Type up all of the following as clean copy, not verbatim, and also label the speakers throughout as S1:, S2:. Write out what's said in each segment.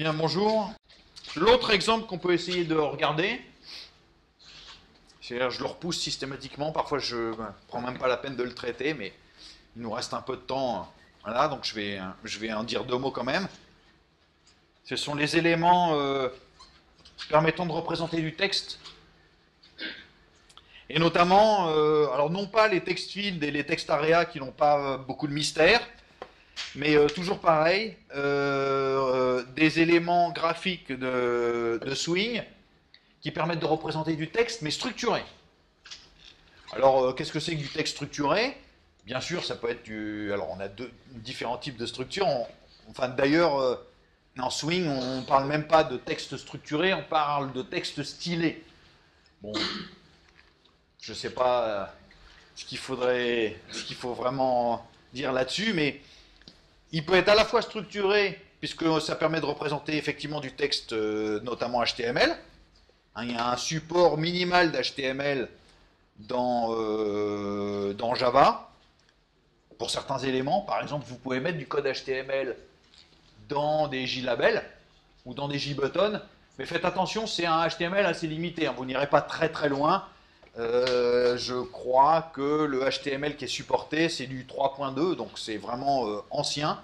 S1: Bien, bonjour. L'autre exemple qu'on peut essayer de regarder, c'est-à-dire je le repousse systématiquement, parfois je ne prends même pas la peine de le traiter, mais il nous reste un peu de temps. Voilà, donc je vais en dire deux mots quand même. Ce sont les éléments permettant de représenter du texte. Et notamment, alors non pas les text fields et les text area qui n'ont pas beaucoup de mystère, mais toujours pareil, des éléments graphiques de swing qui permettent de représenter du texte, mais structuré. Alors, qu'est-ce que c'est que du texte structuré? Bien sûr, ça peut être du... Alors, on a différents types de structures. Enfin, d'ailleurs, en swing, on ne parle même pas de texte structuré, on parle de texte stylé. Bon, je ne sais pas ce qu'il faut vraiment dire là-dessus, mais il peut être à la fois structuré, puisque ça permet de représenter effectivement du texte, notamment HTML. Il y a un support minimal d'HTML dans Java, pour certains éléments. Par exemple, vous pouvez mettre du code HTML dans des JLabels ou dans des JButtons, mais faites attention, c'est un HTML assez limité, vous n'irez pas très très loin. Je crois que le HTML qui est supporté, c'est du 3.2, donc c'est vraiment ancien.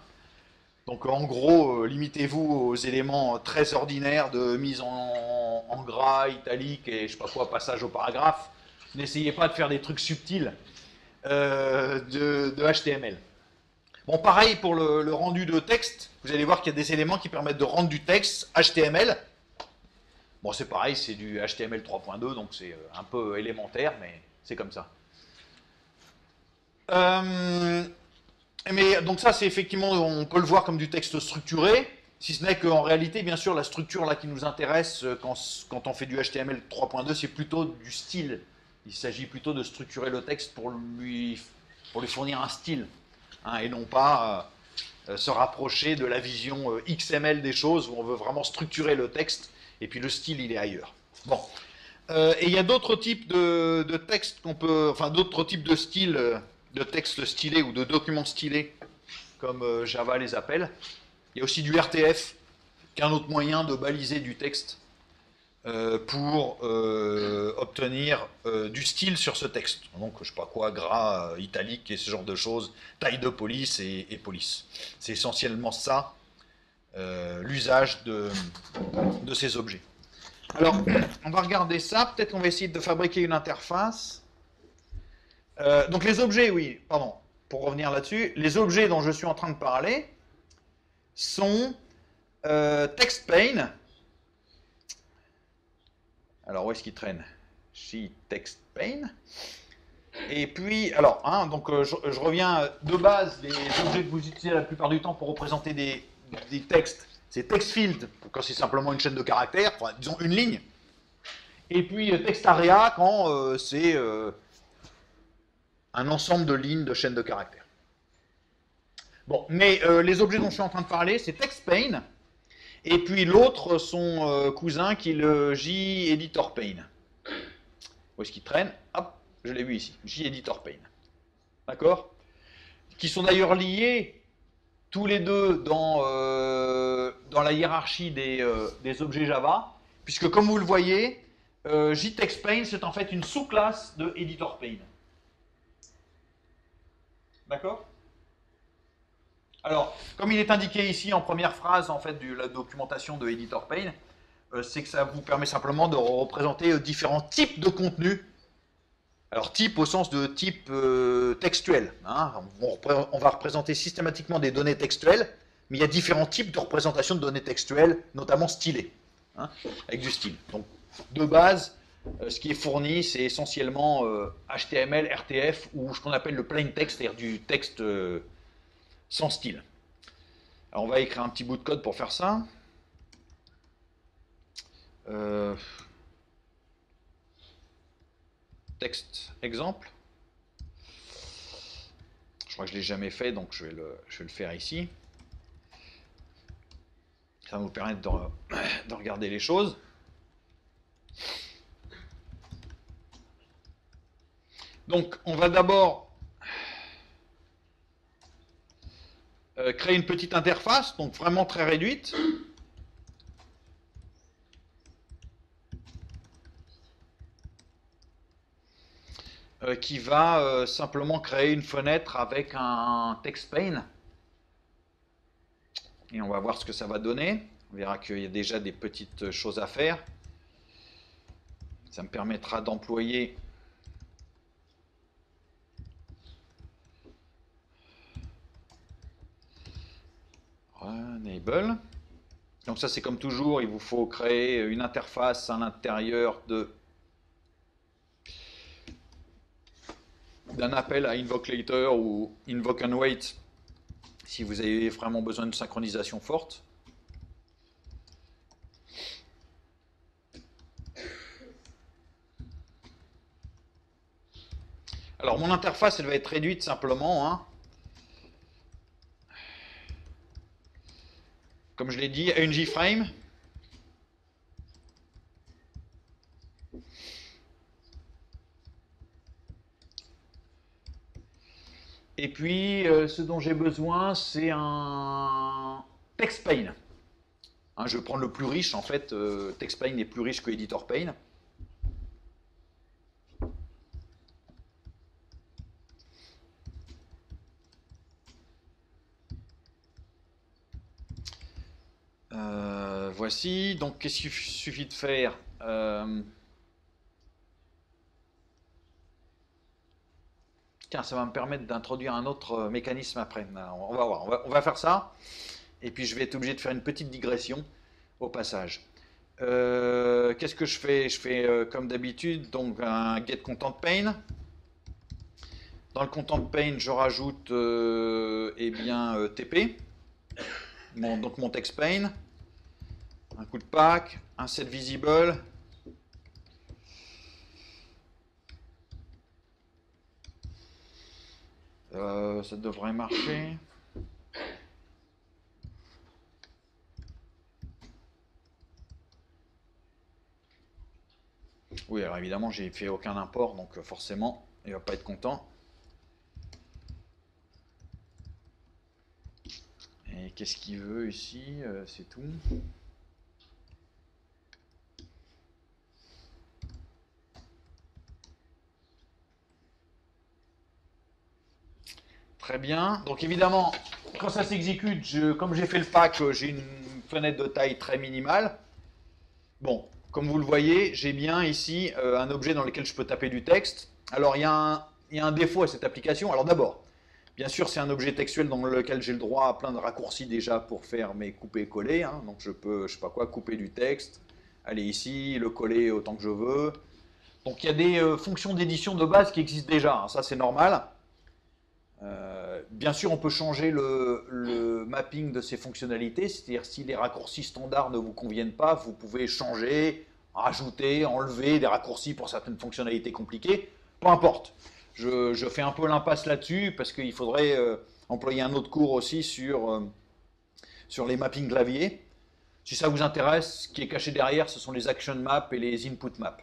S1: Donc en gros, limitez-vous aux éléments très ordinaires de mise en gras, italique et je sais pas quoi, passage au paragraphe. N'essayez pas de faire des trucs subtils de HTML. Bon, pareil pour le rendu de texte. Vous allez voir qu'il y a des éléments qui permettent de rendre du texte HTML. Bon, c'est pareil, c'est du HTML 3.2, donc c'est un peu élémentaire, mais c'est comme ça. Mais donc ça, c'est effectivement, on peut le voir comme du texte structuré, si ce n'est qu'en réalité, bien sûr, la structure là qui nous intéresse quand on fait du HTML 3.2, c'est plutôt du style. Il s'agit plutôt de structurer le texte pour lui fournir un style, hein, et non pas se rapprocher de la vision XML des choses, où on veut vraiment structurer le texte, et puis le style, il est ailleurs. Bon. Et il y a d'autres types de textes qu'on peut, enfin d'autres types de styles, de textes stylés ou de documents stylés, comme Java les appelle. Il y a aussi du RTF, qui est un autre moyen de baliser du texte pour obtenir du style sur ce texte. Donc, je sais pas quoi, gras, italique et ce genre de choses, taille de police et police. C'est essentiellement ça, l'usage de ces objets. Alors, on va regarder ça. Peut-être qu'on va essayer de fabriquer une interface. Donc les objets, oui, pardon, pour revenir là-dessus, les objets dont je suis en train de parler sont TextPane. Alors, où est-ce qu'il traîne? Chez TextPane. Et puis, alors, hein, donc je reviens de base, les objets que vous utilisez la plupart du temps pour représenter des textes, c'est TextField, quand c'est simplement une chaîne de caractères, enfin, disons une ligne. Et puis TextArea, quand c'est un ensemble de lignes de chaînes de caractères. Bon, mais les objets dont je suis en train de parler, c'est TextPane, et puis l'autre, son cousin, qui est le JEditorPane. Où est-ce qu'il traîne? Hop, je l'ai vu ici, JEditorPane. D'accord? Qui sont d'ailleurs liés tous les deux dans la hiérarchie des objets Java, puisque comme vous le voyez, JTextPane, c'est en fait une sous-classe de EditorPane. D'accord? Alors, comme il est indiqué ici en première phrase en fait, de la documentation de EditorPane, c'est que ça vous permet simplement de représenter différents types de contenus. Alors, type au sens de type textuel. Hein. On va représenter systématiquement des données textuelles, mais il y a différents types de représentation de données textuelles, notamment stylées, hein, avec du style. Donc, de base, ce qui est fourni, c'est essentiellement HTML, RTF, ou ce qu'on appelle le plain text, c'est-à-dire du texte sans style. Alors, on va écrire un petit bout de code pour faire ça. Texte exemple. Je crois que je ne l'ai jamais fait, donc je vais le faire ici. Ça va vous permettre de regarder les choses. Donc, on va d'abord créer une petite interface, donc vraiment très réduite. qui va simplement créer une fenêtre avec un text pane. Et on va voir ce que ça va donner. On verra qu'il y a déjà des petites choses à faire. Ça me permettra d'employer enable. Donc ça c'est comme toujours, il vous faut créer une interface à l'intérieur d'un appel à invoke later ou invoke and wait si vous avez vraiment besoin de synchronisation forte. Alors mon interface elle va être réduite simplement, hein, comme je l'ai dit, à une JFrame. Et puis, ce dont j'ai besoin, c'est un TextPane. Hein, je vais prendre le plus riche, en fait. TextPane est plus riche que EditorPane. Voici. Donc, qu'est-ce qu'il suffit de faire? Tiens, ça va me permettre d'introduire un autre mécanisme après. Alors, on va voir. On va faire ça. Et puis, je vais être obligé de faire une petite digression au passage. Qu'est-ce que je fais? Je fais comme d'habitude, donc un get content pane. Dans le content pane, je rajoute TP. Donc mon text pane. Un coup de pack, un set visible. Ça devrait marcher. Oui, alors évidemment, j'ai fait aucun import, donc forcément, il va pas être content. Et qu'est-ce qu'il veut ici? C'est tout. Très bien. Donc évidemment, quand ça s'exécute, comme j'ai fait le pack, j'ai une fenêtre de taille très minimale. Bon, comme vous le voyez, j'ai bien ici un objet dans lequel je peux taper du texte. Alors il y a un défaut à cette application. Alors d'abord, bien sûr, c'est un objet textuel dans lequel j'ai le droit à plein de raccourcis déjà pour faire mes couper-coller. Hein. Donc je peux, je sais pas quoi, couper du texte, aller ici, le coller autant que je veux. Donc il y a des fonctions d'édition de base qui existent déjà. Hein. Ça c'est normal. Bien sûr, on peut changer le mapping de ces fonctionnalités, c'est-à-dire si les raccourcis standards ne vous conviennent pas, vous pouvez changer, rajouter, enlever des raccourcis pour certaines fonctionnalités compliquées, peu importe. Je fais un peu l'impasse là-dessus parce qu'il faudrait employer un autre cours aussi sur les mappings clavier. Si ça vous intéresse, ce qui est caché derrière, ce sont les action maps et les input maps.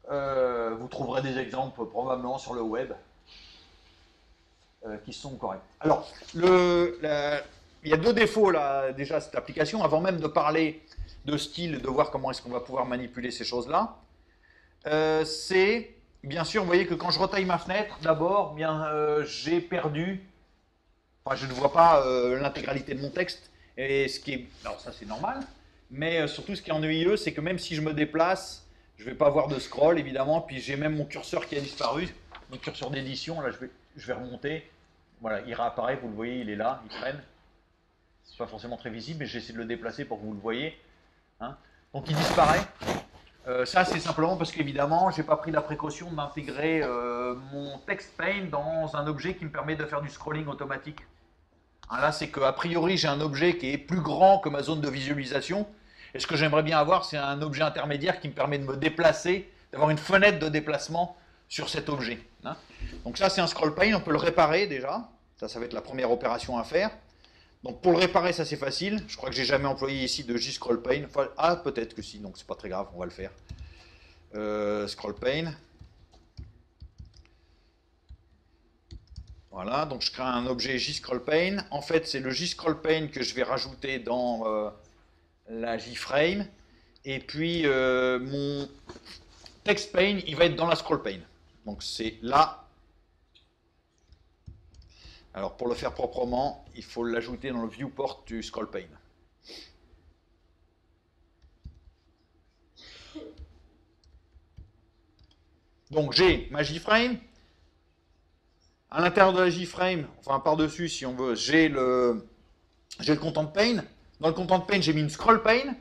S1: Vous trouverez des exemples probablement sur le web qui sont corrects. Alors, il y a deux défauts là déjà à cette application, avant même de parler de style, de voir comment est-ce qu'on va pouvoir manipuler ces choses-là. C'est, bien sûr, vous voyez que quand je retaille ma fenêtre, d'abord, j'ai perdu, enfin je ne vois pas l'intégralité de mon texte, et ce qui est, alors ça c'est normal, mais surtout ce qui est ennuyeux, c'est que même si je me déplace, je ne vais pas avoir de scroll évidemment, puis j'ai même mon curseur qui a disparu, mon curseur d'édition, là je vais remonter, voilà, il réapparaît, vous le voyez, il est là, il traîne, c'est pas forcément très visible, mais j'essaie de le déplacer pour que vous le voyez, hein. Donc il disparaît. Ça c'est simplement parce qu'évidemment j'ai pas pris la précaution d'intégrer mon text pane dans un objet qui me permet de faire du scrolling automatique. Hein, là c'est qu'a priori j'ai un objet qui est plus grand que ma zone de visualisation. Et ce que j'aimerais bien avoir, c'est un objet intermédiaire qui me permet de me déplacer, d'avoir une fenêtre de déplacement sur cet objet. Hein. Donc ça, c'est un scroll pane, on peut le réparer déjà. Ça va être la première opération à faire. Donc pour le réparer, ça c'est facile. Je crois que j'ai jamais employé ici de JScroll pane. Enfin, ah, peut-être que si, donc c'est pas très grave, on va le faire. Scroll pane. Voilà, donc je crée un objet JScroll pane. En fait, c'est le JScroll pane que je vais rajouter dans la JFrame, et puis mon text pane, il va être dans la scroll pane. Donc c'est là. Alors pour le faire proprement, il faut l'ajouter dans le viewport du scroll pane. Donc j'ai ma JFrame. À l'intérieur de la JFrame, enfin par-dessus si on veut, j'ai le content pane. Dans le content pane, j'ai mis une scroll pane.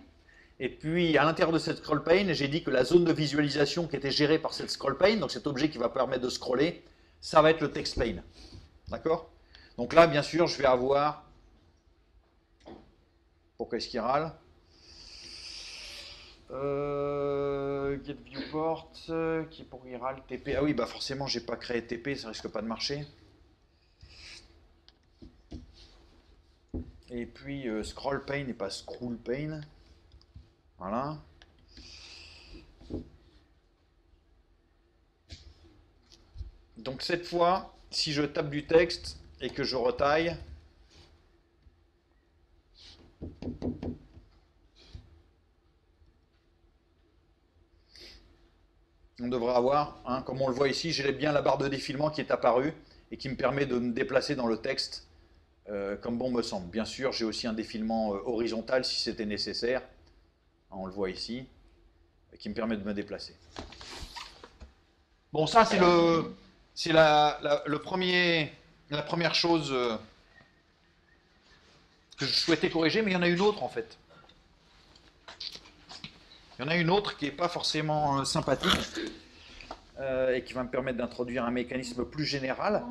S1: Et puis à l'intérieur de cette scroll pane, j'ai dit que la zone de visualisation qui était gérée par cette scroll pane, donc cet objet qui va permettre de scroller, ça va être le text pane. D'accord? Donc là, bien sûr, je vais avoir... Pourquoi est-ce qu'il râle? Get viewport, qui est pour râle TP. Ah oui, bah forcément, j'ai pas créé TP, ça risque pas de marcher. Et puis scroll pane et pas scroll pane. Voilà. Donc cette fois, si je tape du texte et que je retaille, on devrait avoir, hein, comme on le voit ici, j'ai bien la barre de défilement qui est apparue et qui me permet de me déplacer dans le texte comme bon me semble. Bien sûr, j'ai aussi un défilement horizontal si c'était nécessaire. On le voit ici, qui me permet de me déplacer. Bon, ça c'est la première chose que je souhaitais corriger, mais il y en a une autre en fait. Il y en a une autre qui n'est pas forcément sympathique et qui va me permettre d'introduire un mécanisme plus général.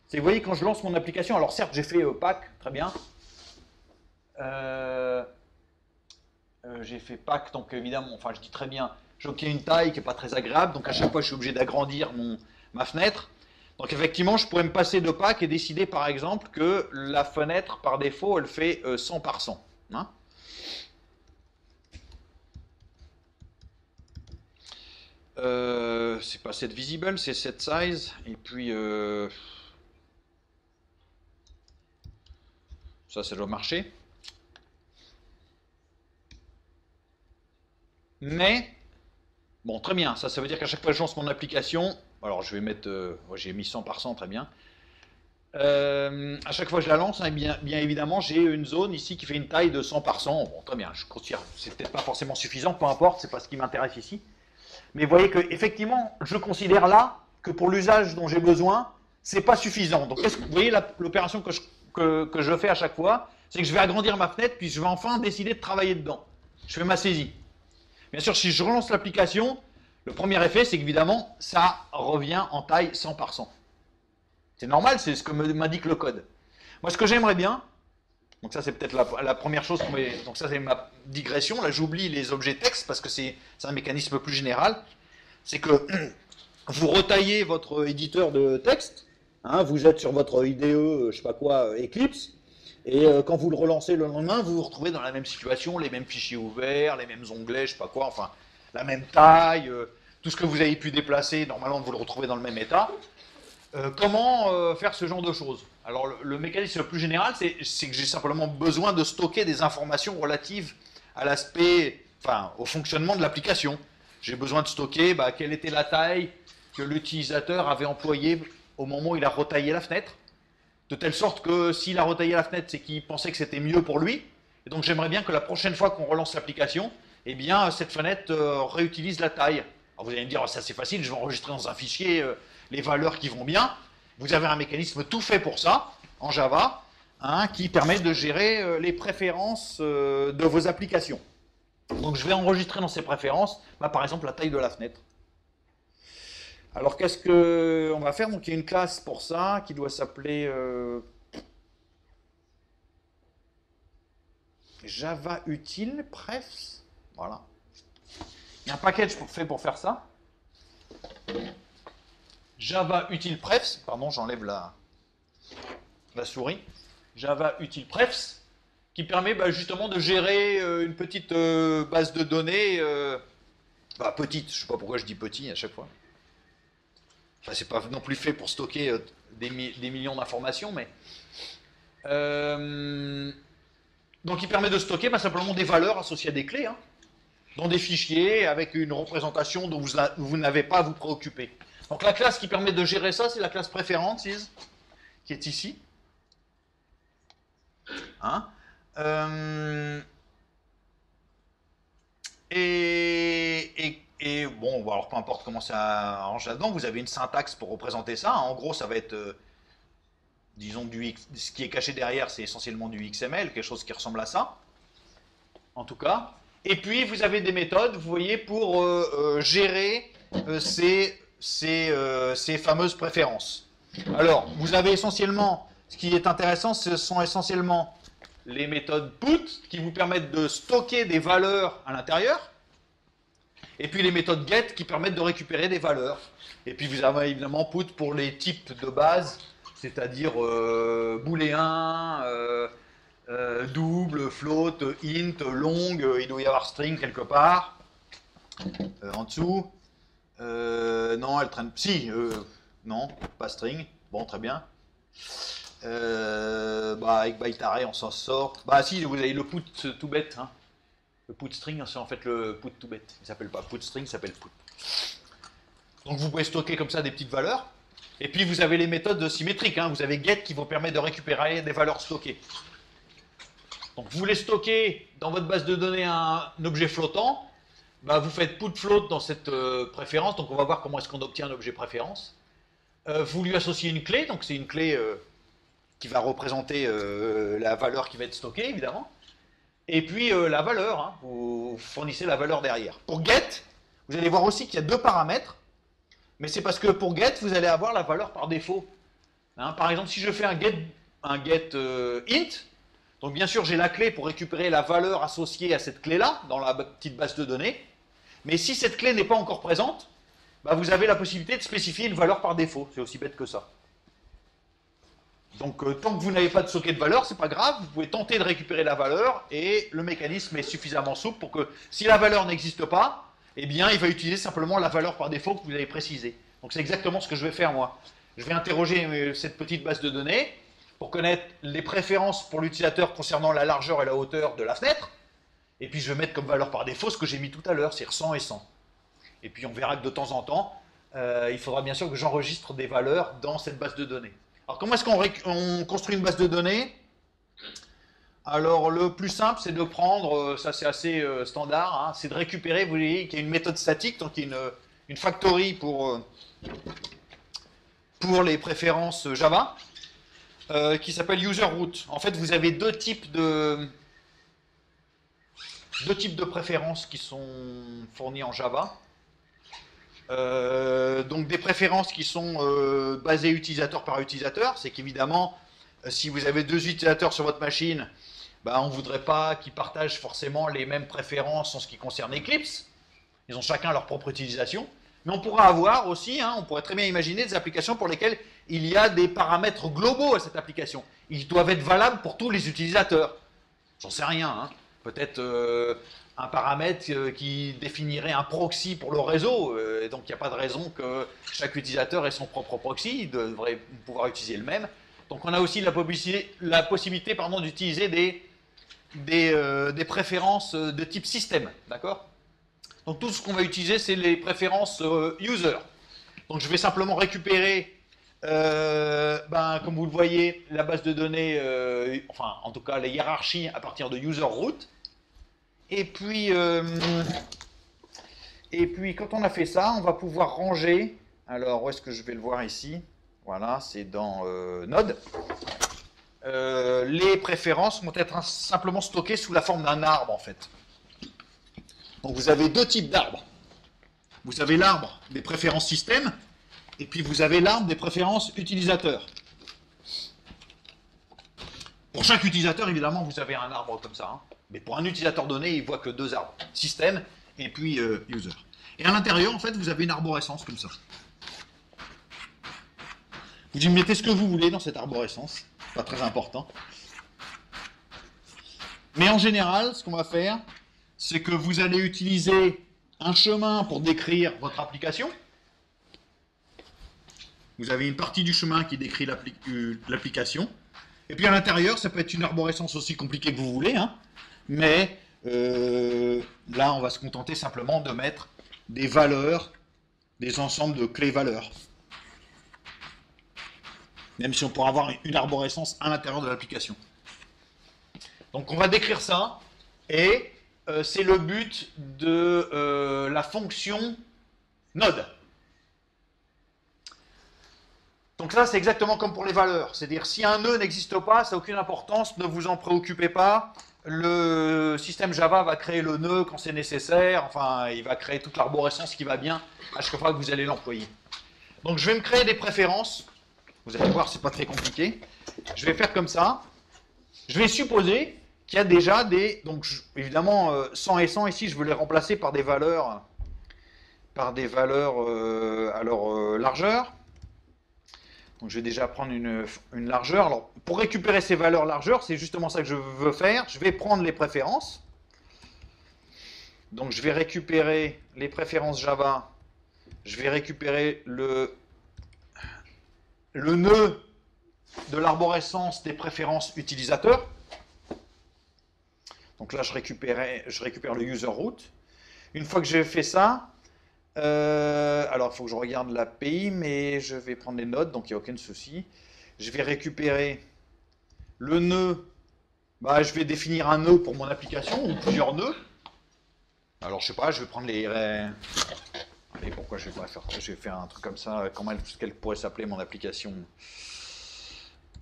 S1: C'est, vous voyez, quand je lance mon application, alors certes j'ai fait pack, très bien. J'ai fait pack, donc évidemment, enfin je dis très bien, j'ai obtenu une taille qui n'est pas très agréable, donc à chaque fois je suis obligé d'agrandir ma fenêtre. Donc effectivement, je pourrais me passer de pack et décider par exemple que la fenêtre par défaut, elle fait 100 par 100. Hein, c'est pas set visible, c'est set size, et puis ça doit marcher. Mais, bon, très bien, ça veut dire qu'à chaque fois que je lance mon application, alors je vais mettre, j'ai mis 100 par 100, très bien. À chaque fois que je la lance, hein, bien évidemment, j'ai une zone ici qui fait une taille de 100 par 100. Bon, très bien, je considère, c'est peut-être pas forcément suffisant, peu importe, c'est pas ce qui m'intéresse ici. Mais vous voyez que effectivement, je considère là que pour l'usage dont j'ai besoin, c'est pas suffisant. Donc, vous voyez l'opération que je fais à chaque fois, c'est que je vais agrandir ma fenêtre, puis je vais enfin décider de travailler dedans. Je fais ma saisie. Bien sûr, si je relance l'application, le premier effet, c'est qu'évidemment, ça revient en taille 100 par 100. C'est normal, c'est ce que m'indique le code. Moi, ce que j'aimerais bien, donc ça c'est peut-être la première chose, donc ça c'est ma digression, là j'oublie les objets texte parce que c'est un mécanisme plus général, c'est que vous retaillez votre éditeur de texte, hein, vous êtes sur votre IDE, je sais pas quoi, Eclipse, et quand vous le relancez le lendemain, vous vous retrouvez dans la même situation, les mêmes fichiers ouverts, les mêmes onglets, je sais pas quoi, enfin, la même taille, tout ce que vous avez pu déplacer, normalement vous le retrouvez dans le même état. Comment faire ce genre de choses? Alors le mécanisme le plus général, c'est que j'ai simplement besoin de stocker des informations relatives à l'aspect, enfin, au fonctionnement de l'application. J'ai besoin de stocker quelle était la taille que l'utilisateur avait employée au moment où il a retaillé la fenêtre, de telle sorte que s'il a retaillé la fenêtre, c'est qu'il pensait que c'était mieux pour lui. Et donc j'aimerais bien que la prochaine fois qu'on relance l'application, eh bien cette fenêtre réutilise la taille. Alors vous allez me dire, ça c'est facile, je vais enregistrer dans un fichier les valeurs qui vont bien. Vous avez un mécanisme tout fait pour ça, en Java, hein, qui permet de gérer les préférences de vos applications. Donc je vais enregistrer dans ces préférences, par exemple, la taille de la fenêtre. Alors qu'est-ce qu'on va faire? Donc il y a une classe pour ça qui doit s'appeler Java Util Prefs. Voilà. Il y a un package fait pour faire ça. Java Util Prefs, pardon, j'enlève la souris. Java Util Prefs, qui permet justement de gérer une petite base de données, petite, je ne sais pas pourquoi je dis petit à chaque fois. Enfin, c'est pas non plus fait pour stocker des millions d'informations, mais donc il permet de stocker simplement des valeurs associées à des clés. Hein. dans des fichiers avec une représentation dont vous n'avez pas à vous préoccuper. Donc la classe qui permet de gérer ça, c'est la classe Preferences, qui est ici. Hein et bon, alors peu importe comment ça arrange là-dedans, vous avez une syntaxe pour représenter ça. En gros, ça va être, disons, ce qui est caché derrière, c'est essentiellement du XML, quelque chose qui ressemble à ça, en tout cas. Et puis, vous avez des méthodes, vous voyez, pour gérer ces fameuses préférences. Alors, vous avez essentiellement, ce qui est intéressant, ce sont essentiellement les méthodes put, qui vous permettent de stocker des valeurs à l'intérieur, et puis les méthodes get, qui permettent de récupérer des valeurs. Et puis vous avez évidemment put pour les types de base, c'est-à-dire booléen, double, float, int, long, il doit y avoir string quelque part, en dessous. Non, elle traîne. Si, non, pas string. Bon, très bien. Avec byte array, on s'en sort. Bah, si, vous avez le put tout bête. Hein. Le put string, c'est en fait le put tout bête. Il s'appelle pas put string, il s'appelle put. Donc, vous pouvez stocker comme ça des petites valeurs. Et puis, vous avez les méthodes symétriques. Hein. Vous avez get qui vous permet de récupérer des valeurs stockées. Donc, vous voulez stocker dans votre base de données un objet flottant. Bah, vous faites put float dans cette préférence, donc on va voir comment est-ce qu'on obtient un objet préférence. Vous lui associez une clé, donc c'est une clé qui va représenter la valeur qui va être stockée, évidemment. Et puis la valeur, hein, vous fournissez la valeur derrière. Pour get, vous allez voir aussi qu'il y a deux paramètres, mais c'est parce que pour get, vous allez avoir la valeur par défaut. Hein, par exemple, si je fais un get int, donc bien sûr j'ai la clé pour récupérer la valeur associée à cette clé-là, dans la petite base de données. Mais si cette clé n'est pas encore présente, bah vous avez la possibilité de spécifier une valeur par défaut. C'est aussi bête que ça. Donc tant que vous n'avez pas de stocké de valeur, c'est pas grave, vous pouvez tenter de récupérer la valeur et le mécanisme est suffisamment souple pour que si la valeur n'existe pas, eh bien il va utiliser simplement la valeur par défaut que vous avez précisée. Donc c'est exactement ce que je vais faire moi. Je vais interroger cette petite base de données pour connaître les préférences pour l'utilisateur concernant la largeur et la hauteur de la fenêtre. Et puis je vais mettre comme valeur par défaut ce que j'ai mis tout à l'heure, c'est 100 et 100. Et puis on verra que de temps en temps, il faudra bien sûr que j'enregistre des valeurs dans cette base de données. Alors comment est-ce qu'on construit une base de données? Alors le plus simple c'est de prendre, ça c'est assez standard, hein, c'est de récupérer, vous voyez qu'il y a une méthode statique, donc il y a une factory pour les préférences Java, qui s'appelle userRoot. En fait vous avez deux types de préférences qui sont fournies en Java. Donc des préférences qui sont basées utilisateur par utilisateur. C'est qu'évidemment, si vous avez deux utilisateurs sur votre machine, bah, on ne voudrait pas qu'ils partagent forcément les mêmes préférences en ce qui concerne Eclipse. Ils ont chacun leur propre utilisation. Mais on pourra avoir aussi, hein, on pourrait très bien imaginer des applications pour lesquelles il y a des paramètres globaux à cette application. Ils doivent être valables pour tous les utilisateurs. J'en sais rien, hein. Peut-être un paramètre qui définirait un proxy pour le réseau, et donc il n'y a pas de raison que chaque utilisateur ait son propre proxy, il devrait pouvoir utiliser le même. Donc on a aussi la possibilité d'utiliser des préférences de type système, d'accord? Donc tout ce qu'on va utiliser, c'est les préférences user. Donc je vais simplement récupérer, comme vous le voyez, la base de données, enfin en tout cas les hiérarchies à partir de userRoot. Et puis quand on a fait ça, on va pouvoir ranger. Alors où est-ce que je vais le voir ici? Voilà, c'est dans Node. Les préférences vont être simplement stockées sous la forme d'un arbre en fait. Donc vous avez deux types d'arbres. Vous avez l'arbre des préférences système, et puis vous avez l'arbre des préférences utilisateurs. Pour chaque utilisateur, évidemment, vous avez un arbre comme ça. Hein. Mais pour un utilisateur donné, il voit que deux arbres. Système et puis user. Et à l'intérieur, en fait, vous avez une arborescence comme ça. Vous y mettez ce que vous voulez dans cette arborescence. Pas très important. Mais en général, ce qu'on va faire, c'est que vous allez utiliser un chemin pour décrire votre application. Vous avez une partie du chemin qui décrit l'application. Et puis à l'intérieur, ça peut être une arborescence aussi compliquée que vous voulez, hein, mais Là, on va se contenter simplement de mettre des valeurs, des ensembles de clés valeurs. Même si on pourra avoir une arborescence à l'intérieur de l'application. Donc on va décrire ça, et c'est le but de la fonction node. Donc là, c'est exactement comme pour les valeurs. C'est-à-dire, si un nœud n'existe pas, ça n'a aucune importance, ne vous en préoccupez pas. Le système Java va créer le nœud quand c'est nécessaire. Enfin, il va créer toute l'arborescence qui va bien à chaque fois que vous allez l'employer. Donc, je vais me créer des préférences. Vous allez voir, c'est pas très compliqué. Je vais faire comme ça. Je vais supposer qu'il y a déjà des... Donc, évidemment, 100 et 100, ici, je veux les remplacer par des valeurs à leur largeur. Donc je vais déjà prendre une largeur. Alors, pour récupérer ces valeurs largeur, c'est justement ça que je veux faire. Je vais prendre les préférences. Donc je vais récupérer les préférences Java. Je vais récupérer le nœud de l'arborescence des préférences utilisateurs. Donc là, je récupère le user root. Une fois que j'ai fait ça, alors il faut que je regarde l'API, mais je vais prendre les nodes, donc il n'y a aucun souci. Je vais récupérer le nœud. Je vais définir un nœud pour mon application, ou plusieurs nœuds. Alors je sais pas, je vais prendre les... Allez, pourquoi je vais pas faire ça? Je vais faire un truc comme ça. Comment est-ce qu'elle pourrait s'appeler mon application?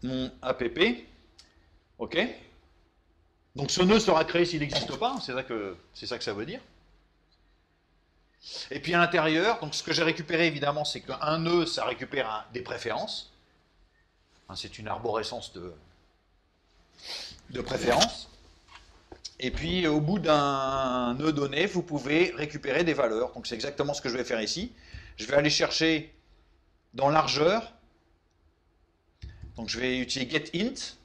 S1: Mon app. Ok. Donc ce nœud sera créé s'il n'existe pas, c'est ça que ça veut dire. Et puis à l'intérieur, donc ce que j'ai récupéré évidemment, c'est qu'un nœud, ça récupère des préférences. C'est une arborescence de préférences. Et puis au bout d'un nœud donné, vous pouvez récupérer des valeurs. Donc c'est exactement ce que je vais faire ici. Je vais aller chercher dans largeur. Donc je vais utiliser getInt.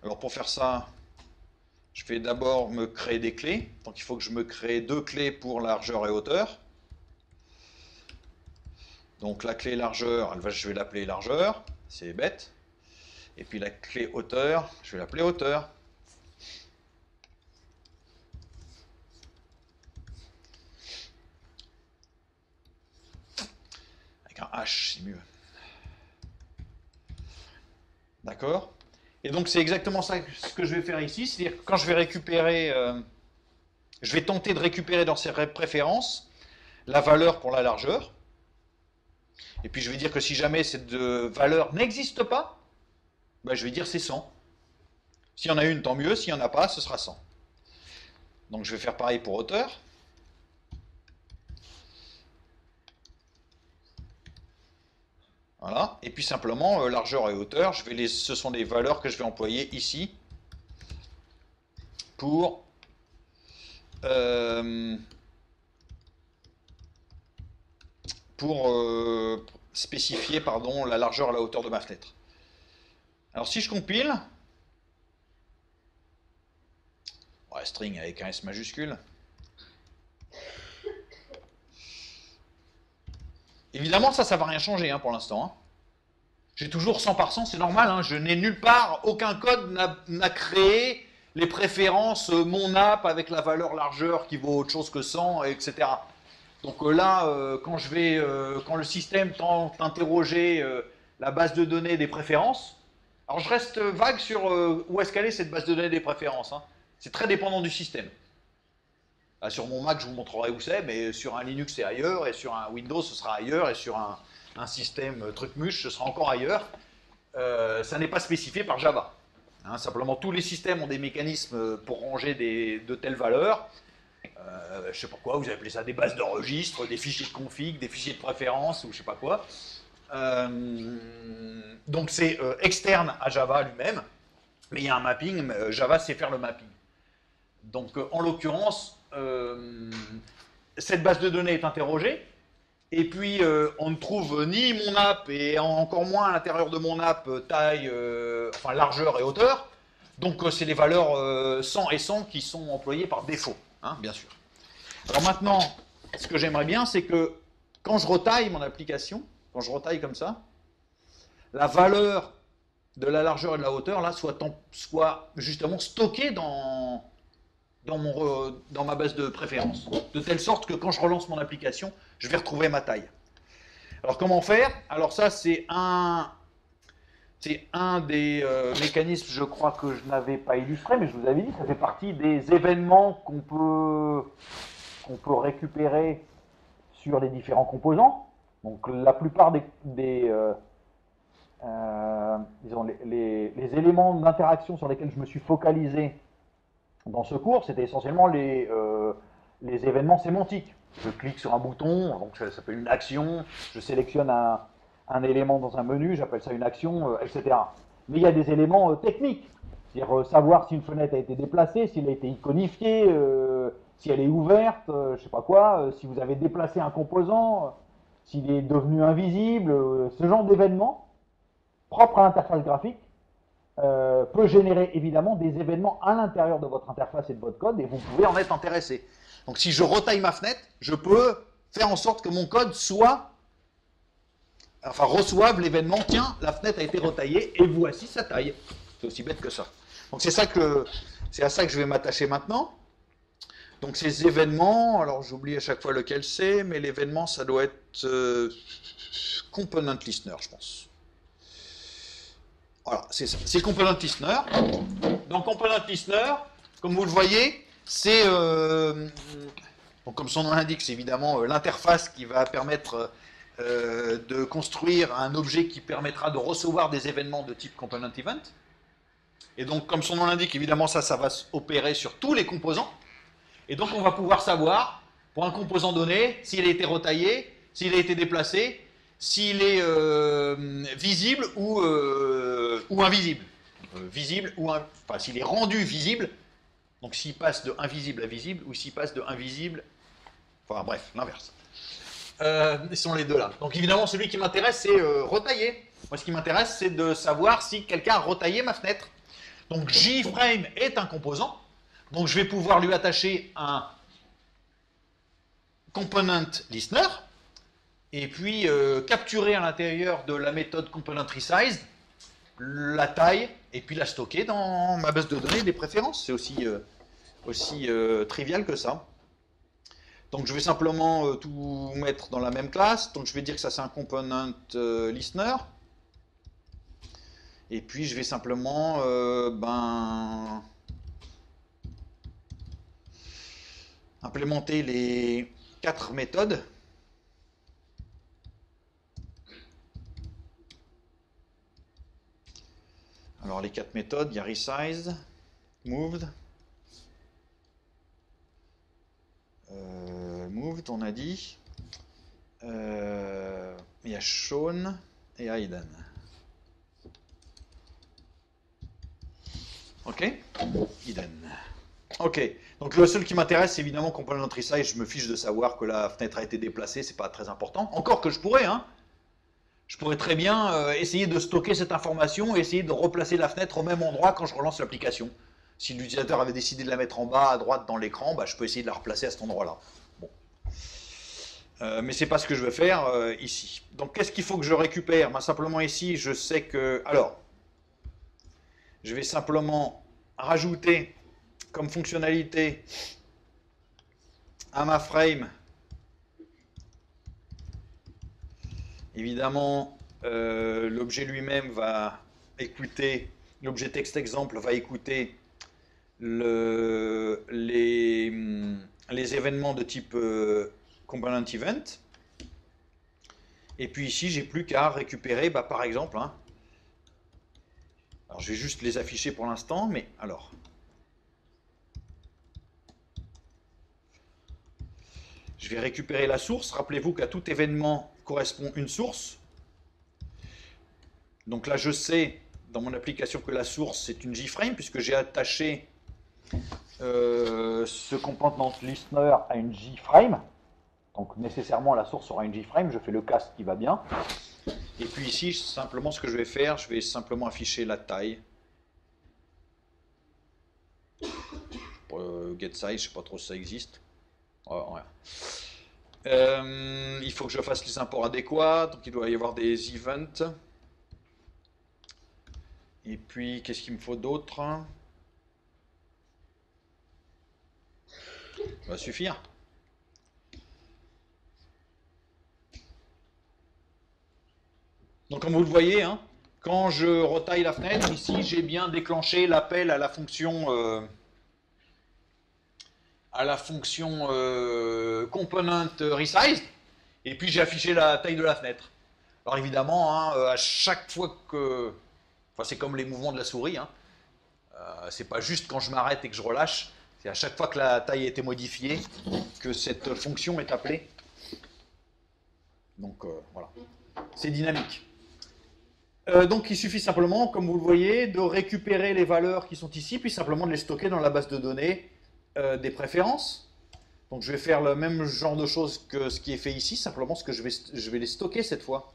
S1: Alors pour faire ça, je vais d'abord me créer des clés. Donc il faut que je me crée 2 clés pour largeur et hauteur. Donc la clé largeur, je vais l'appeler largeur, c'est bête. Et puis la clé hauteur, je vais l'appeler hauteur. Avec un H, c'est mieux. D'accord ? Et donc c'est exactement ça ce que je vais faire ici, c'est-à-dire que quand je vais récupérer, je vais tenter de récupérer dans ces préférences la valeur pour la largeur. Et puis je vais dire que si jamais cette valeur n'existe pas, je vais dire c'est 100. S'il y en a une, tant mieux, s'il n'y en a pas, ce sera 100. Donc je vais faire pareil pour hauteur. Voilà, et puis simplement, largeur et hauteur, ce sont des valeurs que je vais employer ici pour spécifier la largeur et la hauteur de ma fenêtre. Alors si je compile, string avec un S majuscule, évidemment, ça ne va rien changer pour l'instant. J'ai toujours 100 par 100, c'est normal. Je n'ai nulle part, aucun code n'a créé les préférences, mon app avec la valeur largeur qui vaut autre chose que 100, etc. Donc là, quand le système tente d'interroger la base de données des préférences, alors je reste vague sur où est-ce qu'elle est cette base de données des préférences. C'est très dépendant du système. Sur mon Mac, je vous montrerai où c'est, mais sur un Linux, c'est ailleurs, et sur un Windows, ce sera ailleurs, et sur un système truc-muche, ce sera encore ailleurs. Ça n'est pas spécifié par Java. Simplement, tous les systèmes ont des mécanismes pour ranger de telles valeurs. Je ne sais pas quoi, vous appelez ça des bases de registre, des fichiers de config, des fichiers de préférence, ou je ne sais pas quoi. Donc c'est externe à Java lui-même, mais il y a un mapping, Java sait faire le mapping. Donc en l'occurrence, cette base de données est interrogée, et puis on ne trouve ni mon app, et encore moins à l'intérieur de mon app, taille, largeur et hauteur. Donc c'est les valeurs 100 et 100 qui sont employées par défaut, bien sûr. Alors maintenant, ce que j'aimerais bien, c'est que quand je retaille mon application, quand je retaille comme ça, la valeur de la largeur et de la hauteur là soit justement stockée dans dans ma base de préférence. De telle sorte que quand je relance mon application, je vais retrouver ma taille. Alors comment faire? Alors ça c'est un des mécanismes, je crois que je n'avais pas illustré, mais je vous avais dit, ça fait partie des événements qu'on peut récupérer sur les différents composants. Donc la plupart disons, les éléments d'interaction sur lesquels je me suis focalisé dans ce cours, c'était essentiellement les événements sémantiques. Je clique sur un bouton, donc ça s'appelle une action, je sélectionne un élément dans un menu, j'appelle ça une action, etc. Mais il y a des éléments techniques, c'est-à-dire savoir si une fenêtre a été déplacée, s'il a été iconifié, si elle est ouverte, je sais pas quoi, si vous avez déplacé un composant, s'il est devenu invisible, ce genre d'événements propres à l'interface graphique peut générer évidemment des événements à l'intérieur de votre interface et de votre code, et vous pouvez en être intéressé. Donc si je retaille ma fenêtre, je peux faire en sorte que mon code reçoive l'événement, tiens, la fenêtre a été retaillée et voici sa taille. C'est aussi bête que ça. Donc c'est à ça que je vais m'attacher maintenant. Donc ces événements, alors j'oublie à chaque fois lequel c'est, mais l'événement ça doit être Component Listener, je pense. Voilà, c'est ça. C'est Component Listener. Dans Component Listener, comme vous le voyez, c'est comme son nom l'indique, c'est évidemment l'interface qui va permettre de construire un objet qui permettra de recevoir des événements de type Component Event. Et donc, comme son nom l'indique, évidemment, ça va opérer sur tous les composants. Et donc, on va pouvoir savoir, pour un composant donné, s'il a été retaillé, s'il a été déplacé, s'il est visible ou invisible. Enfin, s'il est rendu visible, donc s'il passe de invisible à visible, ou s'il passe de invisible, enfin bref, l'inverse. Ils sont les deux là. Donc évidemment, celui qui m'intéresse, c'est retailler. Moi, ce qui m'intéresse, c'est de savoir si quelqu'un a retaillé ma fenêtre. Donc JFrame est un composant. Donc je vais pouvoir lui attacher un component listener et puis capturer à l'intérieur de la méthode component resized la taille et puis la stocker dans ma base de données des préférences. C'est aussi trivial que ça. Donc je vais simplement tout mettre dans la même classe. Donc je vais dire que ça c'est un component listener. Et puis je vais simplement implémenter les 4 méthodes. Alors les 4 méthodes, il y a resized, moved, on a dit, il y a shown et hidden. Ok, hidden. Ok, donc le seul qui m'intéresse, c'est évidemment component resize. Je me fiche de savoir que la fenêtre a été déplacée, c'est pas très important. Encore que je pourrais, hein. Je pourrais très bien essayer de stocker cette information et essayer de replacer la fenêtre au même endroit quand je relance l'application. Si l'utilisateur avait décidé de la mettre en bas à droite dans l'écran, je peux essayer de la replacer à cet endroit-là. Bon. Mais c'est pas ce que je veux faire ici. Donc qu'est-ce qu'il faut que je récupère? Simplement ici, je sais que... Alors, je vais simplement rajouter comme fonctionnalité à ma frame, évidemment, l'objet lui-même va écouter, l'objet texte exemple va écouter les événements de type component event. Et puis ici, j'ai plus qu'à récupérer, par exemple, hein, alors je vais juste les afficher pour l'instant, mais alors... Je vais récupérer la source. Rappelez-vous qu'à tout événement correspond une source. Donc là, je sais dans mon application que la source, c'est une JFrame, puisque j'ai attaché ce component listener à une JFrame. Donc nécessairement, la source sera une JFrame. Je fais le cast qui va bien. Et puis ici, simplement, ce que je vais faire, je vais simplement afficher la taille. Get size, je ne sais pas trop si ça existe. Ouais. Il faut que je fasse les imports adéquats, donc il doit y avoir des events. Et puis, qu'est-ce qu'il me faut d'autre? Ça va suffire. Donc comme vous le voyez, hein, quand je retaille la fenêtre, ici j'ai bien déclenché l'appel à la fonction component resize, et puis j'ai affiché la taille de la fenêtre. Alors évidemment, hein, à chaque fois que... Enfin c'est comme les mouvements de la souris, hein, c'est pas juste quand je m'arrête et que je relâche, c'est à chaque fois que la taille a été modifiée que cette fonction est appelée. Donc voilà, c'est dynamique. Donc il suffit simplement, comme vous le voyez, de récupérer les valeurs qui sont ici, puis simplement de les stocker dans la base de données des préférences. Donc je vais faire le même genre de choses que ce qui est fait ici, simplement ce que je vais les stocker cette fois.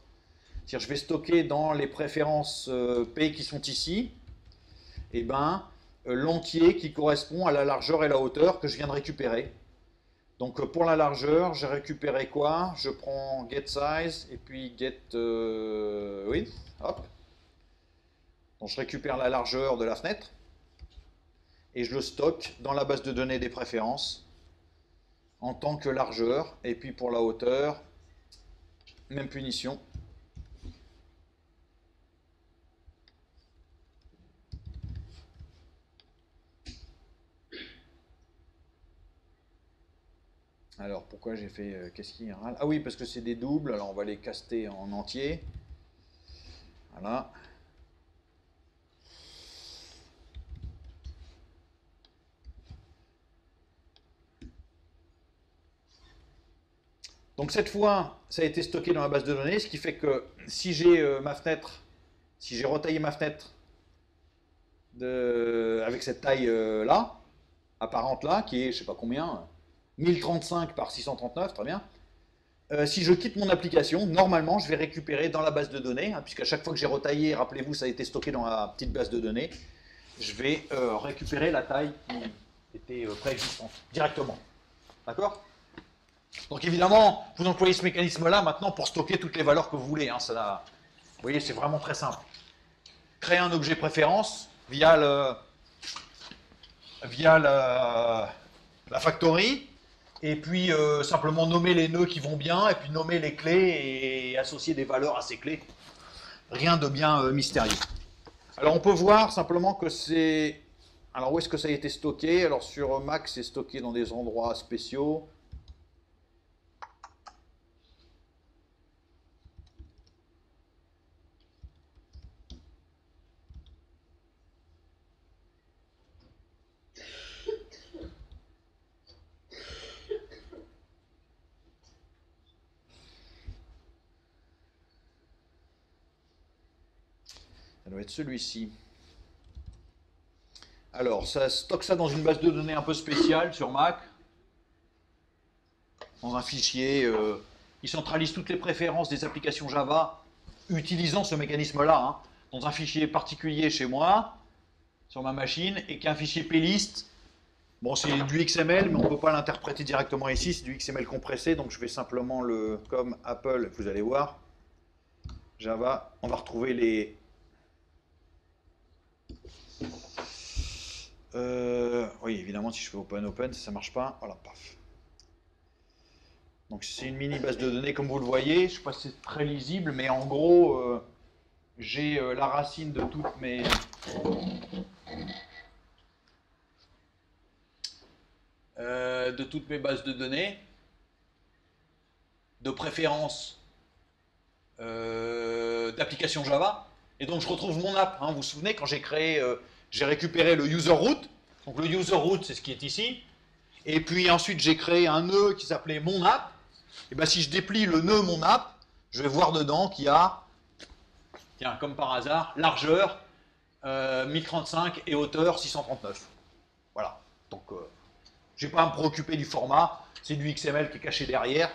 S1: C'est-à-dire je vais stocker dans les préférences P qui sont ici, et ben, l'entier qui correspond à la largeur et la hauteur que je viens de récupérer. Donc pour la largeur, j'ai récupéré quoi? Je prends get size et puis get width. Hop. Donc je récupère la largeur de la fenêtre et je le stocke dans la base de données des préférences en tant que largeur. Et puis pour la hauteur, même punition. Alors pourquoi j'ai fait qu'est-ce qu'il y a? Ah oui, parce que c'est des doubles, alors on va les caster en entier. Voilà. Donc cette fois, ça a été stocké dans la base de données, ce qui fait que si j'ai ma fenêtre, si j'ai retaillé ma fenêtre avec cette taille là, apparente là, qui est je sais pas combien, 1035 par 639, très bien. Si je quitte mon application, normalement je vais récupérer dans la base de données, hein, puisqu'à chaque fois que j'ai retaillé, rappelez-vous, ça a été stocké dans la petite base de données, je vais récupérer la taille qui était préexistante directement. D'accord? Donc évidemment, vous employez ce mécanisme-là maintenant pour stocker toutes les valeurs que vous voulez. Hein, vous voyez, c'est vraiment très simple. Créer un objet préférence via la factory, et puis simplement nommer les nœuds qui vont bien, et puis nommer les clés et associer des valeurs à ces clés. Rien de bien mystérieux. Alors on peut voir simplement que c'est... Alors où est-ce que ça a été stocké? Alors sur Mac, c'est stocké dans des endroits spéciaux. Ça doit être celui-ci. Alors, ça stocke ça dans une base de données un peu spéciale sur Mac, dans un fichier. Il centralise toutes les préférences des applications Java utilisant ce mécanisme-là, hein, dans un fichier particulier chez moi, sur ma machine, et qu'un fichier plist. Bon, c'est du XML, mais on ne peut pas l'interpréter directement ici, c'est du XML compressé, donc je vais simplement comme Apple, vous allez voir, Java, on va retrouver les... oui, évidemment, si je fais open, ça ne marche pas. Voilà, paf. Donc c'est une mini base de données, comme vous le voyez. Je ne sais pas si c'est très lisible, mais en gros, j'ai la racine de toutes mes... bases de données, de préférence d'application Java. Et donc je retrouve mon app. Hein. Vous vous souvenez, quand j'ai créé... j'ai récupéré le user root. Donc le user root, c'est ce qui est ici. Et puis ensuite, j'ai créé un nœud qui s'appelait mon app. Et bien si je déplie le nœud mon app, je vais voir dedans qu'il y a, tiens, comme par hasard, largeur 1035 et hauteur 639. Voilà. Donc je n'ai pas à me préoccuper du format. C'est du XML qui est caché derrière.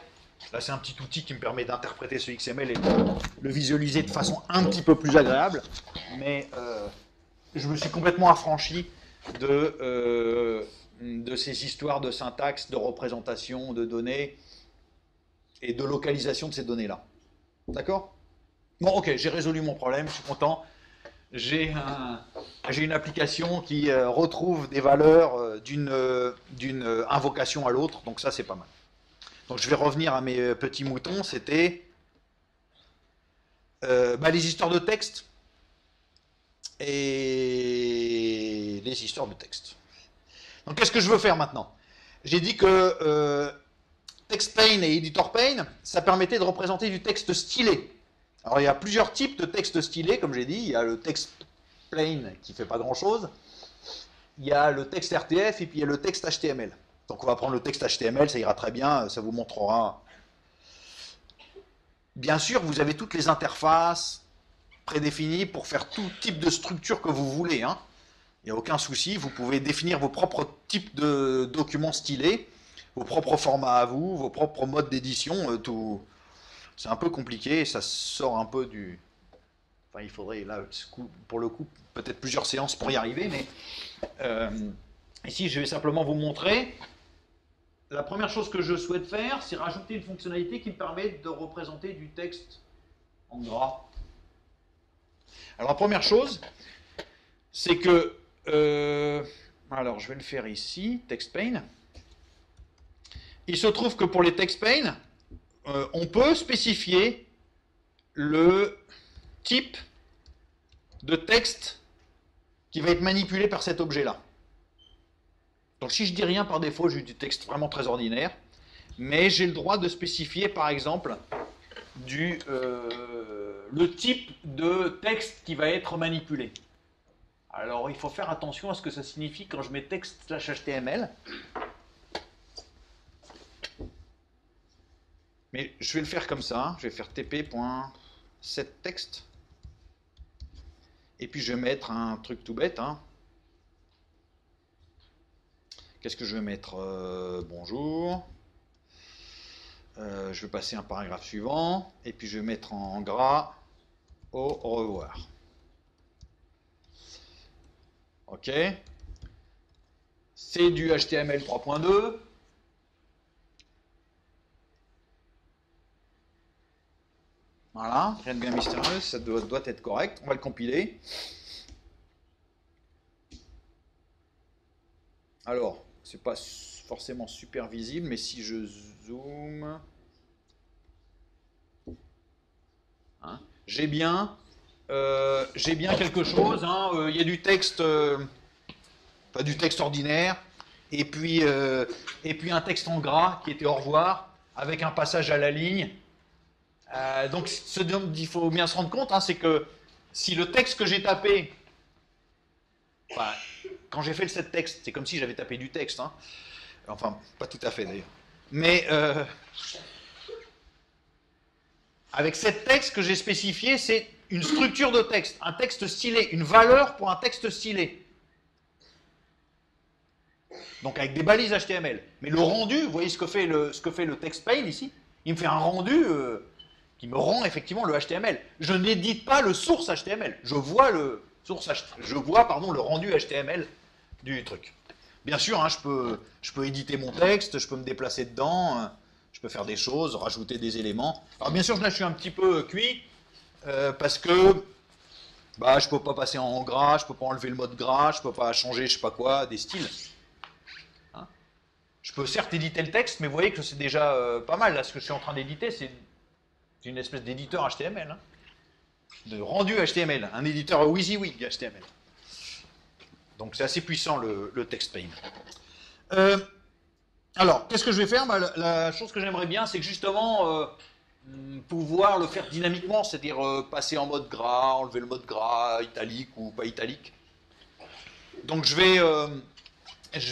S1: Là, c'est un petit outil qui me permet d'interpréter ce XML et de le visualiser de façon un petit peu plus agréable. Mais je me suis complètement affranchi de ces histoires de syntaxe, de représentation de données et de localisation de ces données-là. D'accord? Bon, ok, j'ai résolu mon problème, je suis content. j'ai une application qui retrouve des valeurs d'une invocation à l'autre, donc ça c'est pas mal. Donc je vais revenir à mes petits moutons, c'était les histoires de texte et les histoires de texte. Donc qu'est-ce que je veux faire maintenant? J'ai dit que TextPaint et EditorPaint, ça permettait de représenter du texte stylé. Alors il y a plusieurs types de texte stylé, comme j'ai dit. Il y a le texte plain qui fait pas grand-chose. Il y a le texte RTF et puis il y a le texte HTML. Donc on va prendre le texte HTML, ça ira très bien, ça vous montrera. Bien sûr, vous avez toutes les interfaces prédéfinies pour faire tout type de structure que vous voulez, hein. Il n'y a aucun souci, vous pouvez définir vos propres types de documents stylés, vos propres formats à vous, vos propres modes d'édition, tout. C'est un peu compliqué, ça sort un peu du... Enfin, il faudrait, là, pour le coup, peut-être plusieurs séances pour y arriver, mais ici, je vais simplement vous montrer. La première chose que je souhaite faire, c'est rajouter une fonctionnalité qui me permet de représenter du texte en gras. Alors, la première chose, c'est que... alors, je vais le faire ici, TextPaint. Il se trouve que pour les TextPaint, on peut spécifier le type de texte qui va être manipulé par cet objet-là. Donc si je dis rien par défaut, j'ai du texte vraiment très ordinaire, mais j'ai le droit de spécifier par exemple le type de texte qui va être manipulé. Alors il faut faire attention à ce que ça signifie quand je mets texte/html. Mais je vais le faire comme ça, je vais faire tp.setText. Et puis je vais mettre un truc tout bête. Hein. Qu'est-ce que je vais mettre bonjour. Je vais passer un paragraphe suivant. Et puis je vais mettre en gras au revoir. Ok. C'est du HTML 3.2. Voilà, rien de bien mystérieux, ça doit être correct. On va le compiler. Alors, c'est pas forcément super visible, mais si je zoome, hein, j'ai bien quelque chose. Hein, il y a du texte, pas du texte ordinaire, et puis un texte en gras qui était au revoir, avec un passage à la ligne. Donc ce dont il faut bien se rendre compte, hein, c'est que si le texte que j'ai tapé, enfin, quand j'ai fait le set texte, c'est comme si j'avais tapé du texte, hein. Enfin pas tout à fait d'ailleurs, mais avec set texte que j'ai spécifié, c'est une structure de texte, un texte stylé, une valeur pour un texte stylé. Donc avec des balises HTML. Mais le rendu, vous voyez ce que fait le TextPaint ici, il me fait un rendu qui me rend effectivement le HTML. Je n'édite pas le source HTML. Je vois le rendu HTML du truc. Bien sûr, hein, je peux éditer mon texte, je peux me déplacer dedans, je peux faire des choses, rajouter des éléments. Alors bien sûr, là, je suis un petit peu cuit parce que je peux pas passer en gras, je peux pas enlever le mode gras, je peux pas changer, je sais pas quoi, des styles. Hein, je peux certes éditer le texte, mais vous voyez que c'est déjà pas mal. Là, ce que je suis en train d'éditer, c'est une espèce d'éditeur HTML, hein, de rendu HTML, un éditeur WYSIWYG HTML. Donc c'est assez puissant le TextPaint. Alors, qu'est-ce que je vais faire? La chose que j'aimerais bien, c'est que justement pouvoir le faire dynamiquement, c'est-à-dire passer en mode gras, enlever le mode gras, italique ou pas italique. Donc je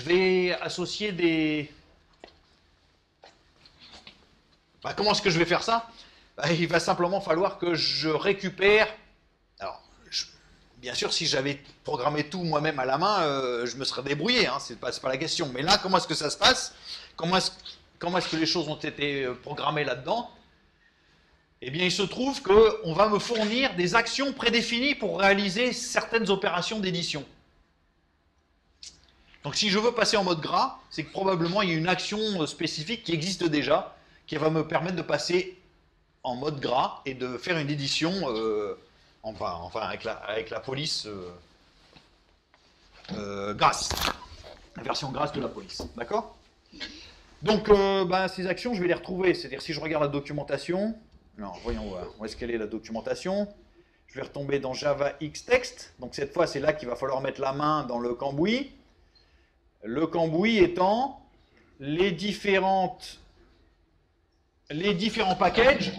S1: vais associer des... comment est-ce que je vais faire ça? Il va simplement falloir que je récupère... Alors, bien sûr, si j'avais programmé tout moi-même à la main, je me serais débrouillé, hein, c'est pas la question. Mais là, comment est-ce que ça se passe? Comment est-ce que les choses ont été programmées là-dedans? Eh bien, il se trouve qu'on va me fournir des actions prédéfinies pour réaliser certaines opérations d'édition. Donc, si je veux passer en mode gras, c'est que probablement il y a une action spécifique qui existe déjà, qui va me permettre de passer en mode gras et de faire une édition Enfin avec la police grasse. La version grasse de la police. D'accord? Donc, ces actions, je vais les retrouver. C'est-à-dire, si je regarde la documentation, alors voyons voir, où est-ce qu'elle est la documentation? Je vais retomber dans Java Xtext. Donc, cette fois, c'est là qu'il va falloir mettre la main dans le cambouis. Le cambouis étant les différents packages,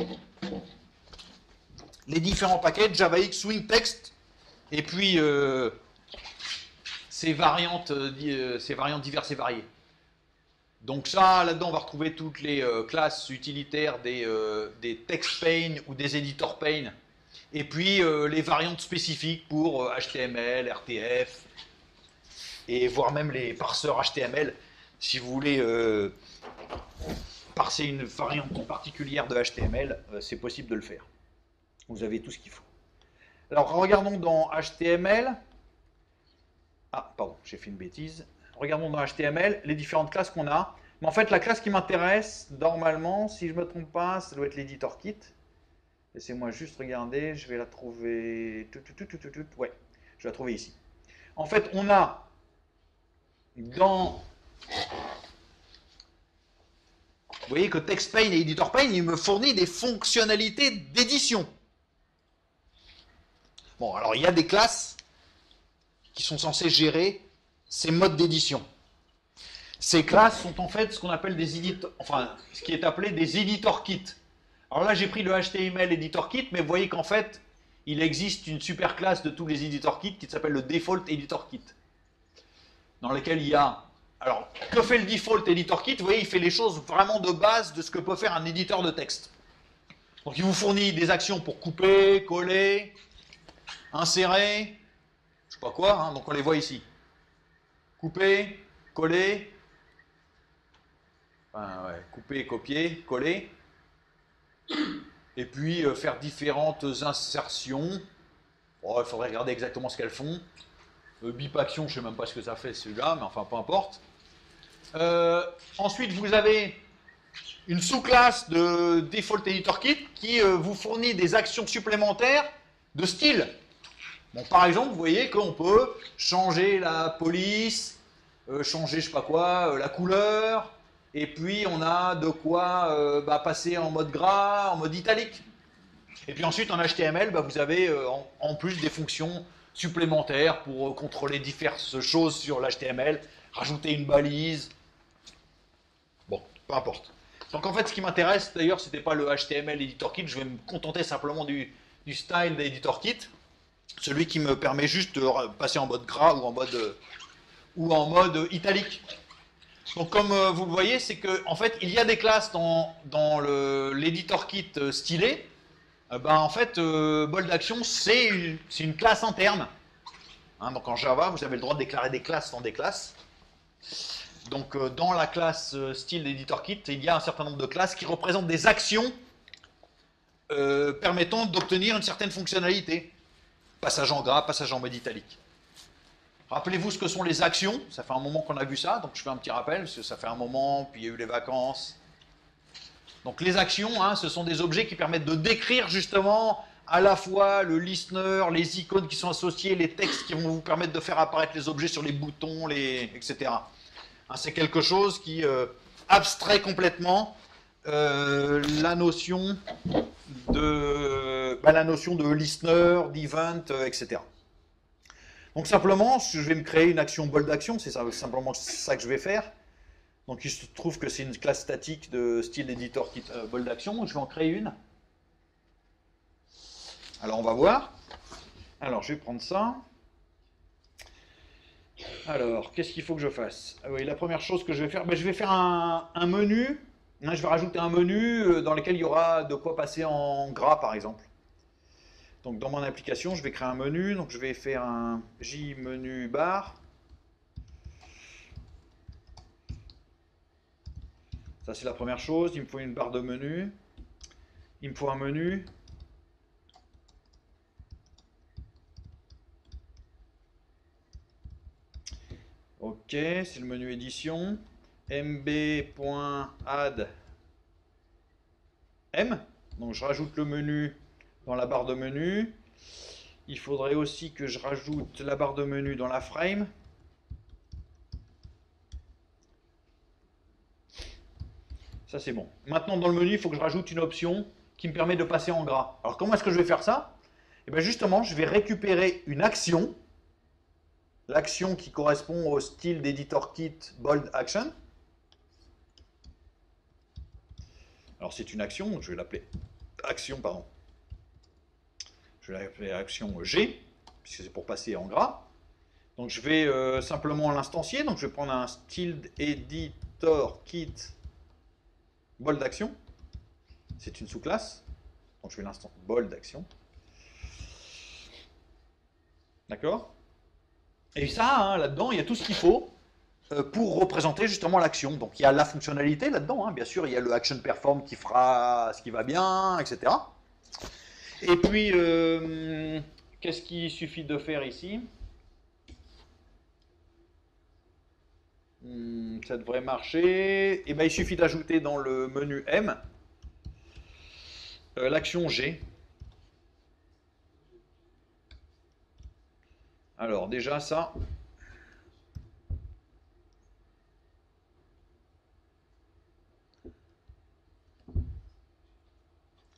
S1: JavaX Swing Text, et puis ces variantes diverses et variées. Donc ça, là-dedans, on va retrouver toutes les classes utilitaires des text pane ou des editor pane, et puis les variantes spécifiques pour HTML, RTF, et voire même les parseurs HTML, si vous voulez parser une variante particulière de HTML, c'est possible de le faire. Vous avez tout ce qu'il faut. Alors, regardons dans HTML. Ah, pardon, j'ai fait une bêtise. Regardons dans HTML les différentes classes qu'on a. Mais en fait, la classe qui m'intéresse, normalement, si je ne me trompe pas, ça doit être l'editor kit. Laissez-moi juste regarder, je vais la trouver. Ouais, je vais la trouver ici. En fait, on a dans. Vous voyez que TextPane et EditorPane, il me fournit des fonctionnalités d'édition. Bon, alors il y a des classes qui sont censées gérer ces modes d'édition. Ces classes sont en fait ce qu'on appelle ce qui est appelé des editor kits. Alors là, j'ai pris le HTML editor kit, mais vous voyez qu'en fait, il existe une super classe de tous les editor kits qui s'appelle le default editor kit, dans lequel il y a. Alors, que fait le default editor kit? Vous voyez, il fait les choses vraiment de base de ce que peut faire un éditeur de texte. Donc, il vous fournit des actions pour couper, coller, insérer, je sais pas quoi, hein, donc on les voit ici. Couper, coller, enfin, ouais, couper, copier, coller, et puis faire différentes insertions. Oh, il faudrait regarder exactement ce qu'elles font. Bip action, je ne sais même pas ce que ça fait celui-là, mais enfin peu importe. Ensuite, vous avez une sous-classe de Default Editor Kit qui vous fournit des actions supplémentaires de style. Bon, par exemple, vous voyez qu'on peut changer la police, changer je sais pas quoi, la couleur, et puis on a de quoi passer en mode gras, en mode italique. Et puis ensuite en HTML, vous avez en plus des fonctions supplémentaires pour contrôler diverses choses sur l'HTML, rajouter une balise. Bon, peu importe. Donc en fait, ce qui m'intéresse, d'ailleurs, c'était pas le HTML Editor Kit, je vais me contenter simplement du style d'Editor Kit, celui qui me permet juste de passer en mode gras ou en mode italique. Donc comme vous le voyez, c'est que en fait, il y a des classes dans l'Editor Kit stylé. En fait, bold action, c'est une classe interne. Hein, donc en Java, vous avez le droit de déclarer des classes dans des classes. Donc dans la classe style d'Editor Kit, il y a un certain nombre de classes qui représentent des actions permettant d'obtenir une certaine fonctionnalité. Passage en gras, passage en mode italique. Rappelez-vous ce que sont les actions. Ça fait un moment qu'on a vu ça, donc je fais un petit rappel, parce que ça fait un moment, puis il y a eu les vacances. Donc les actions, hein, ce sont des objets qui permettent de décrire justement à la fois le listener, les icônes qui sont associées, les textes qui vont vous permettre de faire apparaître les objets sur les boutons, etc. Hein, c'est quelque chose qui abstrait complètement la notion de listener, d'event, etc. Donc simplement, je vais me créer une action bold action, c'est simplement ça que je vais faire. Donc il se trouve que c'est une classe statique de style editor kit bold action, je vais en créer une. Alors on va voir. Alors je vais prendre ça. Alors, qu'est-ce qu'il faut que je fasse? Ah oui, la première chose que je vais faire, je vais faire un menu. Je vais rajouter un menu dans lequel il y aura de quoi passer en gras, par exemple. Donc, dans mon application, je vais créer un menu. Donc, je vais faire un J-menu bar. Ça, c'est la première chose. Il me faut une barre de menu. Il me faut un menu. Ok, c'est le menu édition. mb.add m. Donc je rajoute le menu dans la barre de menu. Il faudrait aussi que je rajoute la barre de menu dans la frame. Ça c'est bon. Maintenant dans le menu, il faut que je rajoute une option qui me permet de passer en gras. Alors comment est-ce que je vais faire ça? Et bien justement, je vais récupérer une action, l'action qui correspond au style d'Editor Kit Bold Action. Alors c'est une action, je vais l'appeler action, pardon. Je vais l'appeler action G, puisque c'est pour passer en gras. Donc je vais simplement l'instancier, donc je vais prendre un style Editor Kit Bold Action. C'est une sous-classe, donc je vais l'instant Bold Action. D'accord? Et ça, hein, là-dedans, il y a tout ce qu'il faut pour représenter justement l'action. Donc il y a la fonctionnalité là-dedans, hein, bien sûr, il y a le action perform qui fera ce qui va bien, etc. Et puis, qu'est-ce qu'il suffit de faire ici? Ça devrait marcher. Et ben, il suffit d'ajouter dans le menu M l'action G. Alors déjà ça.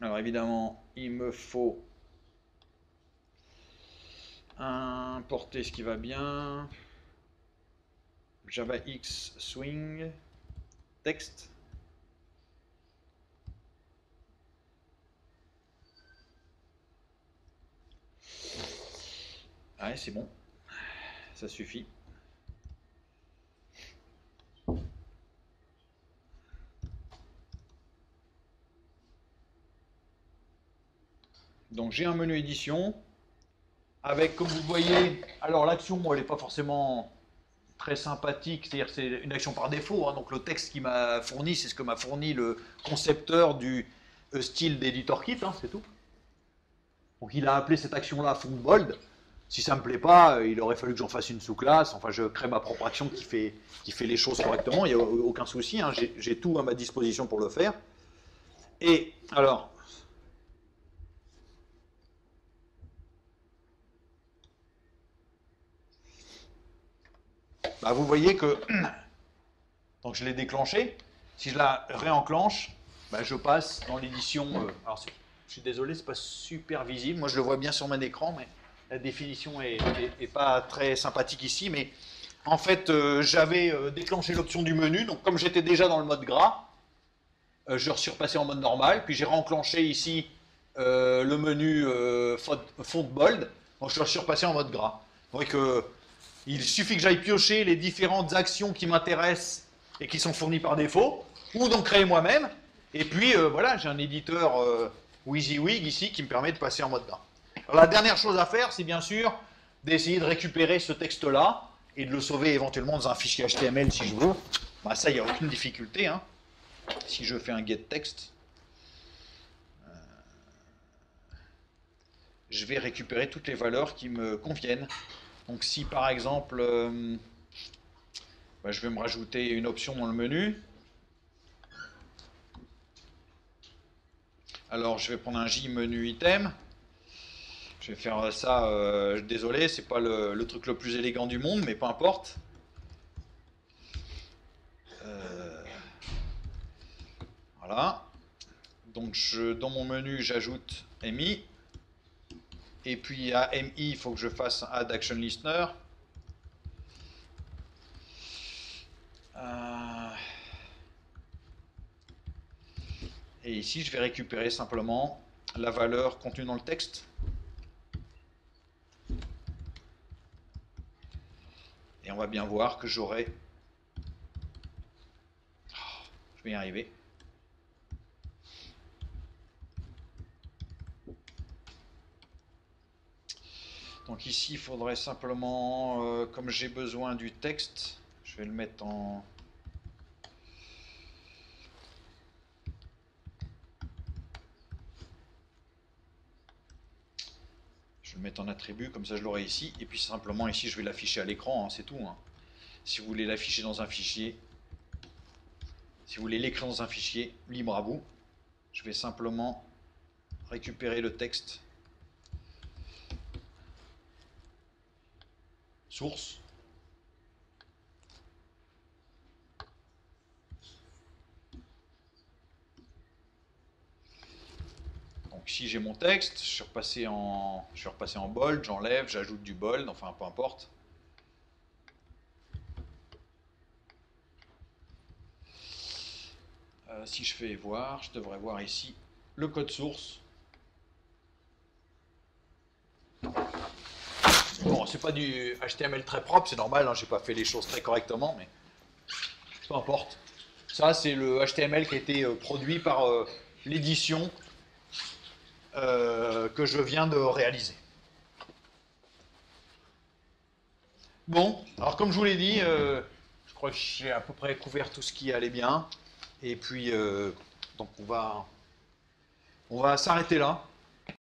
S1: Alors évidemment, il me faut importer ce qui va bien. Java X Swing texte. Ouais, c'est bon. Ça suffit. Donc j'ai un menu édition avec, comme vous le voyez, alors l'action, elle n'est pas forcément très sympathique, c'est-à-dire c'est une action par défaut, hein, donc le texte qui m'a fourni, c'est ce que m'a fourni le concepteur du style d'Editor Kit, hein, c'est tout. Donc il a appelé cette action-là font bold. Si ça me plaît pas, il aurait fallu que j'en fasse une sous-classe. Enfin, je crée ma propre action qui fait les choses correctement. Il n'y a aucun souci. Hein, j'ai tout à ma disposition pour le faire. Et alors, bah, vous voyez que donc je l'ai déclenché. Si je la réenclenche, bah, je passe dans l'édition. Alors, je suis désolé, c'est pas super visible. Moi, je le vois bien sur mon écran, mais la définition est pas très sympathique ici. Mais en fait, j'avais déclenché l'option du menu. Donc, comme j'étais déjà dans le mode gras, je suis repassé en mode normal. Puis, j'ai réenclenché ici le menu font bold. Donc, je suis repassé en mode gras. Vous voyez que il suffit que j'aille piocher les différentes actions qui m'intéressent et qui sont fournies par défaut, ou d'en créer moi-même. Et puis voilà, j'ai un éditeur WYSIWYG ici qui me permet de passer en mode gras. Alors la dernière chose à faire, c'est bien sûr d'essayer de récupérer ce texte-là et de le sauver éventuellement dans un fichier HTML si je veux. Bah, ça, il n'y a aucune difficulté. Hein. Si je fais un getText, je vais récupérer toutes les valeurs qui me conviennent. Donc si par exemple, bah, je vais me rajouter une option dans le menu. Alors je vais prendre un J menu item. Je vais faire ça, désolé, c'est pas le truc le plus élégant du monde, mais peu importe. Voilà. Donc dans mon menu, j'ajoute MI. Et puis à MI, il faut que je fasse un Add Action Listener. Et ici, je vais récupérer simplement la valeur contenue dans le texte. Et on va bien voir que j'aurai... je vais y arriver. Donc ici, il faudrait simplement, comme j'ai besoin du texte, je vais le mettre en... je vais le mettre en attribut, comme ça je l'aurai ici. Et puis simplement ici, je vais l'afficher à l'écran, hein, c'est tout. Hein. Si vous voulez l'afficher dans un fichier, si vous voulez l'écrire dans un fichier, libre à vous. Je vais simplement récupérer le texte. source. Donc ici j'ai mon texte, je suis repassé en bold, j'enlève, j'ajoute du bold, enfin peu importe. Si je fais voir, je devrais voir ici le code source. Bon, c'est pas du HTML très propre, c'est normal, hein, j'ai pas fait les choses très correctement, mais peu importe. Ça, c'est le HTML qui a été produit par l'édition que je viens de réaliser. Bon, alors comme je vous l'ai dit, je crois que j'ai à peu près couvert tout ce qui allait bien. Et puis, donc on va s'arrêter là.